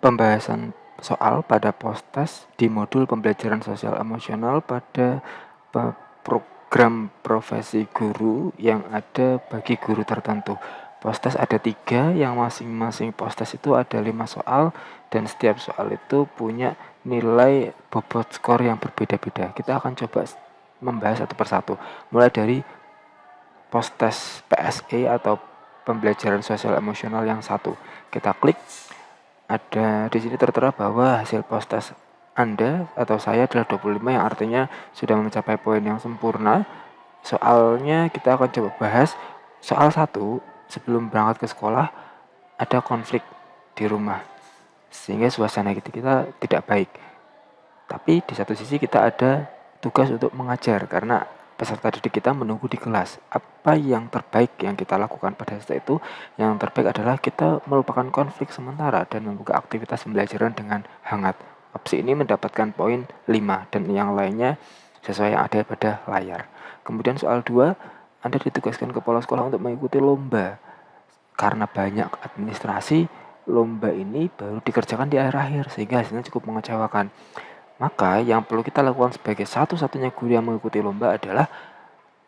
pembahasan soal pada post-test di modul pembelajaran sosial emosional pada program profesi guru yang ada bagi guru tertentu. Post-test ada 3, yang masing-masing post-test itu ada 5 soal, dan setiap soal itu punya nilai bobot skor yang berbeda-beda. Kita akan coba membahas satu persatu, mulai dari post-test PSE atau pembelajaran sosial emosional yang 1. Kita klik, ada di sini tertera bahwa hasil post-test Anda atau saya adalah 25, yang artinya sudah mencapai poin yang sempurna. Soalnya kita akan coba bahas soal 1. Sebelum berangkat ke sekolah ada konflik di rumah, sehingga suasana kita tidak baik. Tapi di satu sisi kita ada tugas untuk mengajar, karena peserta didik kita menunggu di kelas. Apa yang terbaik yang kita lakukan pada saat itu? Yang terbaik adalah kita melupakan konflik sementara dan membuka aktivitas pembelajaran dengan hangat. Opsi ini mendapatkan poin 5, dan yang lainnya sesuai yang ada pada layar. Kemudian soal 2, Anda ditugaskan kepala sekolah untuk mengikuti lomba. Karena banyak administrasi, lomba ini baru dikerjakan di akhir-akhir, sehingga hasilnya cukup mengecewakan. Maka yang perlu kita lakukan sebagai satu-satunya guru yang mengikuti lomba adalah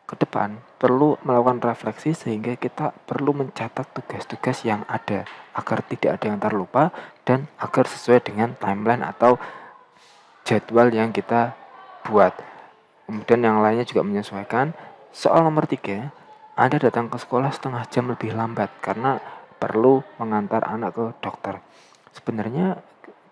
ke depan perlu melakukan refleksi, sehingga kita perlu mencatat tugas-tugas yang ada agar tidak ada yang terlupa dan agar sesuai dengan timeline atau jadwal yang kita buat. Kemudian yang lainnya juga menyesuaikan. Soal nomor 3, Anda datang ke sekolah setengah jam lebih lambat karena perlu mengantar anak ke dokter. Sebenarnya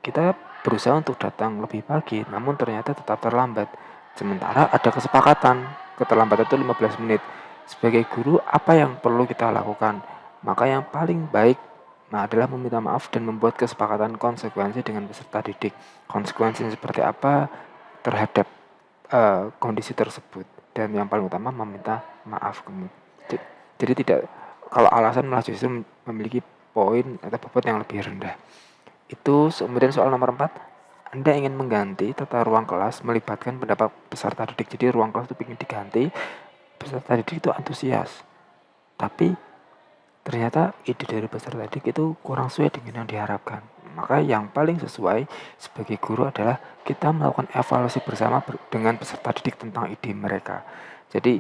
kita berusaha untuk datang lebih pagi, namun ternyata tetap terlambat. Sementara ada kesepakatan, keterlambatan itu 15 menit. Sebagai guru, apa yang perlu kita lakukan? Maka yang paling baik adalah meminta maaf dan membuat kesepakatan konsekuensi dengan peserta didik. Konsekuensi seperti apa terhadap kondisi tersebut. Dan yang paling utama meminta maaf. Jadi tidak, kalau alasan malah justru memiliki poin atau bobot yang lebih rendah. Itu. Kemudian soal nomor 4, Anda ingin mengganti tata ruang kelas melibatkan pendapat peserta didik. Jadi ruang kelas itu ingin diganti, peserta didik itu antusias, tapi ternyata ide dari peserta didik itu kurang sesuai dengan yang diharapkan. Maka yang paling sesuai sebagai guru adalah kita melakukan evaluasi bersama dengan peserta didik tentang ide mereka. Jadi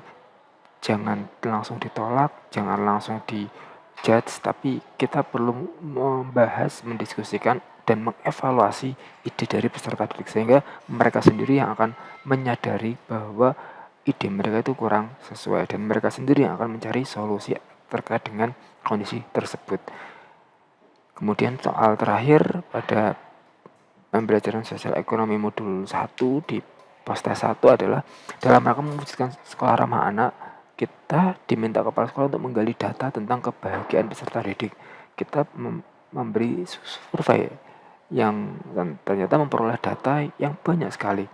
jangan langsung ditolak, jangan langsung dijudge, tapi kita perlu membahas, mendiskusikan, dan mengevaluasi ide dari peserta didik, sehingga mereka sendiri yang akan menyadari bahwa ide mereka itu kurang sesuai, dan mereka sendiri yang akan mencari solusi terkait dengan kondisi tersebut. Kemudian soal terakhir pada pembelajaran sosial ekonomi modul 1 di post-test 1 adalah dalam rangka mewujudkan sekolah ramah anak, kita diminta kepala sekolah untuk menggali data tentang kebahagiaan peserta didik. Kita memberi survei yang ternyata memperoleh data yang banyak sekali.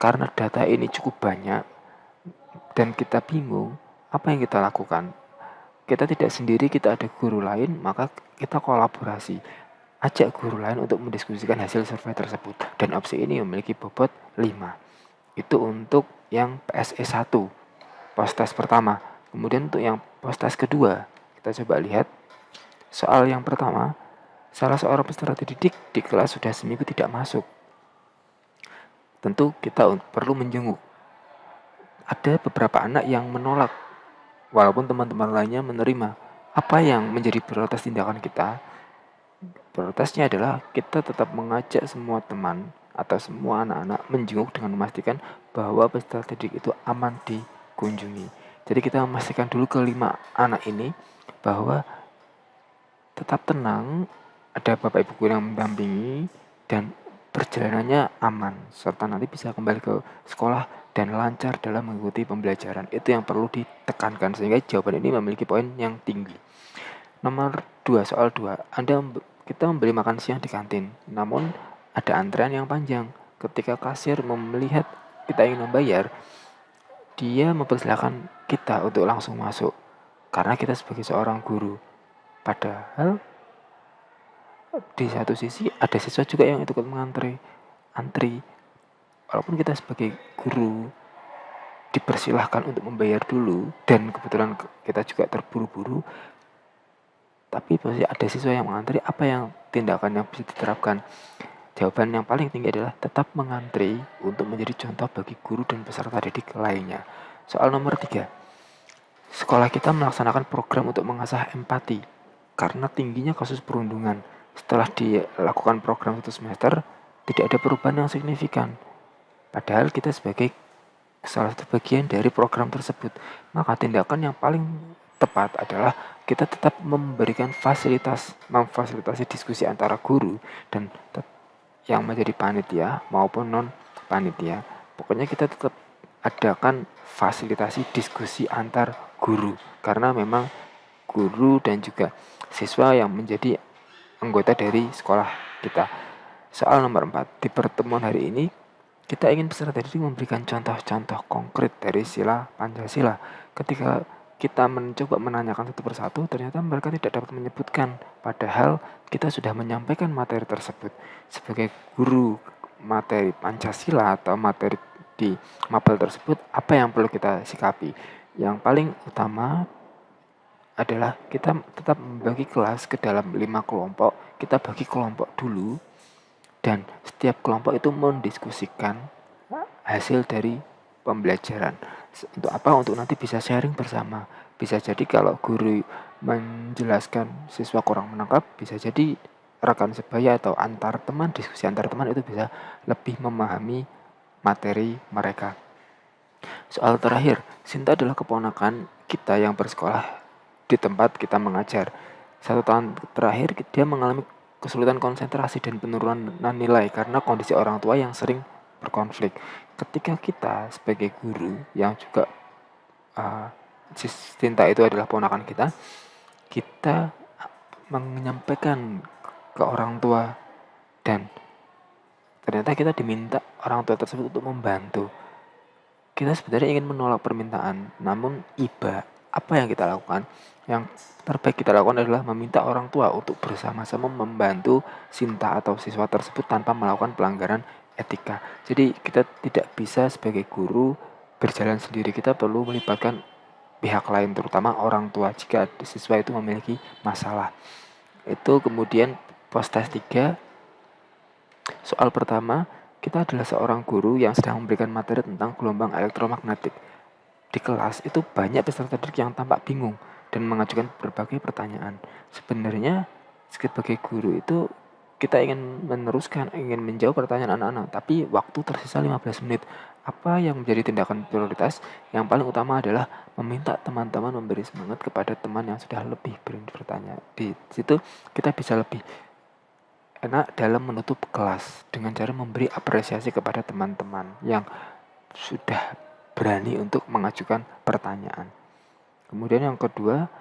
Karena data ini cukup banyak dan kita bingung apa yang kita lakukan. Kita tidak sendiri, kita ada guru lain, maka kita kolaborasi. Ajak guru lain untuk mendiskusikan hasil survei tersebut. Dan opsi ini memiliki bobot 5. Itu untuk yang PSE 1, post-test pertama. Kemudian untuk yang post-test kedua, kita coba lihat. Soal yang pertama, salah seorang peserta didik di kelas sudah seminggu tidak masuk. Tentu kita perlu menjenguk. Ada beberapa anak yang menolak, walaupun teman-teman lainnya menerima. Apa yang menjadi prioritas tindakan kita? Prioritasnya adalah kita tetap mengajak semua teman atau semua anak-anak menjenguk dengan memastikan bahwa peserta didik itu aman dikunjungi. Jadi kita memastikan dulu kelima anak ini bahwa tetap tenang, ada bapak ibu guru yang mendampingi, dan perjalanannya aman, serta nanti bisa kembali ke sekolah dan lancar dalam mengikuti pembelajaran. Itu yang perlu ditekankan, sehingga jawaban ini memiliki poin yang tinggi. Nomor 2, soal 2, kita membeli makan siang di kantin, namun ada antrean yang panjang. Ketika kasir melihat kita ingin membayar, dia mempersilahkan kita untuk langsung masuk, karena kita sebagai seorang guru. Padahal di satu sisi ada siswa juga yang ikut antri. Walaupun kita sebagai guru dipersilahkan untuk membayar dulu, dan kebetulan kita juga terburu-buru, tapi masih ada siswa yang mengantri. Apa yang tindakan yang bisa diterapkan? Jawaban yang paling tinggi adalah tetap mengantri untuk menjadi contoh bagi guru dan peserta didik lainnya. Soal nomor 3, sekolah kita melaksanakan program untuk mengasah empati karena tingginya kasus perundungan. Setelah dilakukan program 1 semester, tidak ada perubahan yang signifikan. Padahal kita sebagai salah satu bagian dari program tersebut, maka tindakan yang paling tepat adalah kita tetap memberikan memfasilitasi diskusi antara guru dan yang menjadi panitia maupun non panitia. Pokoknya kita tetap adakan fasilitasi diskusi antar guru karena memang guru dan juga siswa yang menjadi anggota dari sekolah kita. Soal nomor 4, di pertemuan hari ini kita ingin peserta didik memberikan contoh-contoh konkret dari sila Pancasila. Ketika kita mencoba menanyakan satu persatu, ternyata mereka tidak dapat menyebutkan. Padahal kita sudah menyampaikan materi tersebut. Sebagai guru materi Pancasila atau materi di mapel tersebut, apa yang perlu kita sikapi? Yang paling utama adalah kita tetap membagi kelas ke dalam 5 kelompok. Kita bagi kelompok dulu dan setiap kelompok itu mendiskusikan hasil dari pembelajaran. Untuk apa? Untuk nanti bisa sharing bersama. Bisa jadi kalau guru menjelaskan siswa kurang menangkap, bisa jadi rekan sebaya atau diskusi antar teman itu bisa lebih memahami materi mereka. Soal terakhir, Sinta adalah keponakan kita yang bersekolah di tempat kita mengajar. 1 tahun terakhir dia mengalami kesulitan konsentrasi dan penurunan nilai karena kondisi orang tua yang sering berkonflik. Ketika kita sebagai guru yang juga Sinta itu adalah ponakan kita menyampaikan ke orang tua dan ternyata kita diminta orang tua tersebut untuk membantu. Kita sebenarnya ingin menolak permintaan, namun apa yang kita lakukan? Yang terbaik kita lakukan adalah meminta orang tua untuk bersama-sama membantu Sinta atau siswa tersebut tanpa melakukan pelanggaran etika. Jadi kita tidak bisa sebagai guru berjalan sendiri, kita perlu melibatkan pihak lain, terutama orang tua jika siswa itu memiliki masalah. Itu kemudian post-test 3. Soal pertama, kita adalah seorang guru yang sedang memberikan materi tentang gelombang elektromagnetik. Di kelas itu banyak peserta didik yang tampak bingung dan mengajukan berbagai pertanyaan. Sebenarnya sebagai guru itu kita ingin ingin menjawab pertanyaan anak-anak, tapi waktu tersisa 15 menit. Apa yang menjadi tindakan prioritas? Yang paling utama adalah meminta teman-teman memberi semangat kepada teman yang sudah lebih berani bertanya. Di situ kita bisa lebih enak dalam menutup kelas dengan cara memberi apresiasi kepada teman-teman yang sudah berani untuk mengajukan pertanyaan. Kemudian yang kedua,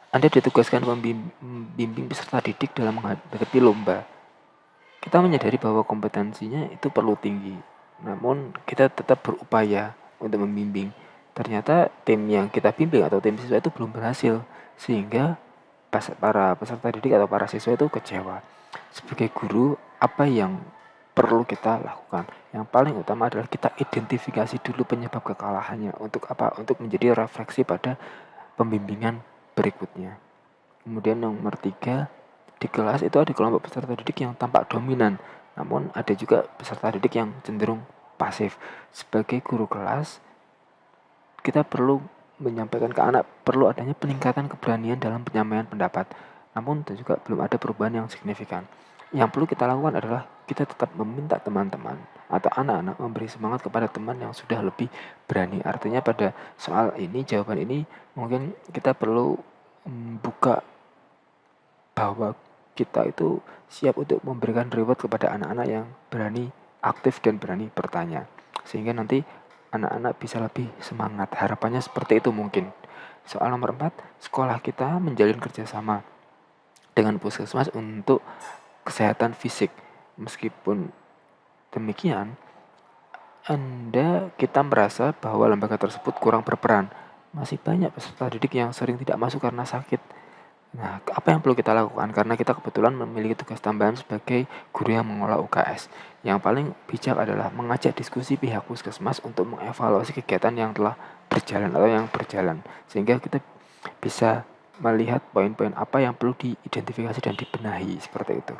Anda ditugaskan membimbing peserta didik dalam menghadapi lomba. Kita menyadari bahwa kompetensinya itu perlu tinggi, namun kita tetap berupaya untuk membimbing. Ternyata tim yang kita bimbing atau tim siswa itu belum berhasil, sehingga para peserta didik atau para siswa itu kecewa. Sebagai guru, apa yang perlu kita lakukan? Yang paling utama adalah kita identifikasi dulu penyebab kekalahannya. Untuk apa? Untuk menjadi refleksi pada pembimbingan berikutnya. Kemudian nomor 3, di kelas itu ada kelompok peserta didik yang tampak dominan, namun ada juga peserta didik yang cenderung pasif. Sebagai guru kelas, kita perlu menyampaikan ke anak perlu adanya peningkatan keberanian dalam penyampaian pendapat. Namun juga belum ada perubahan yang signifikan. Yang perlu kita lakukan adalah kita tetap meminta teman-teman atau anak-anak memberi semangat kepada teman yang sudah lebih berani. Artinya pada soal ini, jawaban ini mungkin kita perlu buka bahwa kita itu siap untuk memberikan reward kepada anak-anak yang berani aktif dan berani bertanya. Sehingga nanti anak-anak bisa lebih semangat. Harapannya seperti itu mungkin. Soal nomor 4, sekolah kita menjalin kerjasama dengan puskesmas untuk kesehatan fisik. Meskipun demikian, kita merasa bahwa lembaga tersebut kurang berperan. Masih banyak peserta didik yang sering tidak masuk karena sakit. Nah, apa yang perlu kita lakukan? Karena kita kebetulan memiliki tugas tambahan sebagai guru yang mengelola UKS. Yang paling bijak adalah mengajak diskusi pihak puskesmas untuk mengevaluasi kegiatan yang telah berjalan atau yang berjalan. Sehingga kita bisa melihat poin-poin apa yang perlu diidentifikasi dan dibenahi, seperti itu.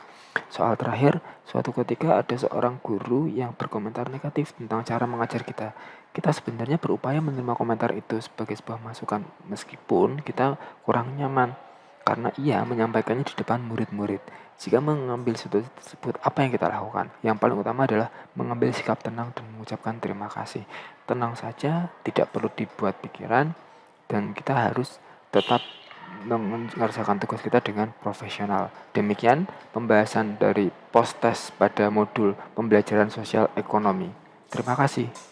Soal terakhir, suatu ketika ada seorang guru yang berkomentar negatif tentang cara mengajar kita. Kita sebenarnya berupaya menerima komentar itu sebagai sebuah masukan, meskipun kita kurang nyaman karena ia menyampaikannya di depan murid-murid. Jika mengambil situasi tersebut, apa yang kita lakukan? Yang paling utama adalah mengambil sikap tenang dan mengucapkan terima kasih. Tenang saja, tidak perlu dibuat pikiran, dan kita harus tetap mengerjakan tugas kita dengan profesional. Demikian pembahasan dari post-test pada modul pembelajaran sosial ekonomi. Terima kasih.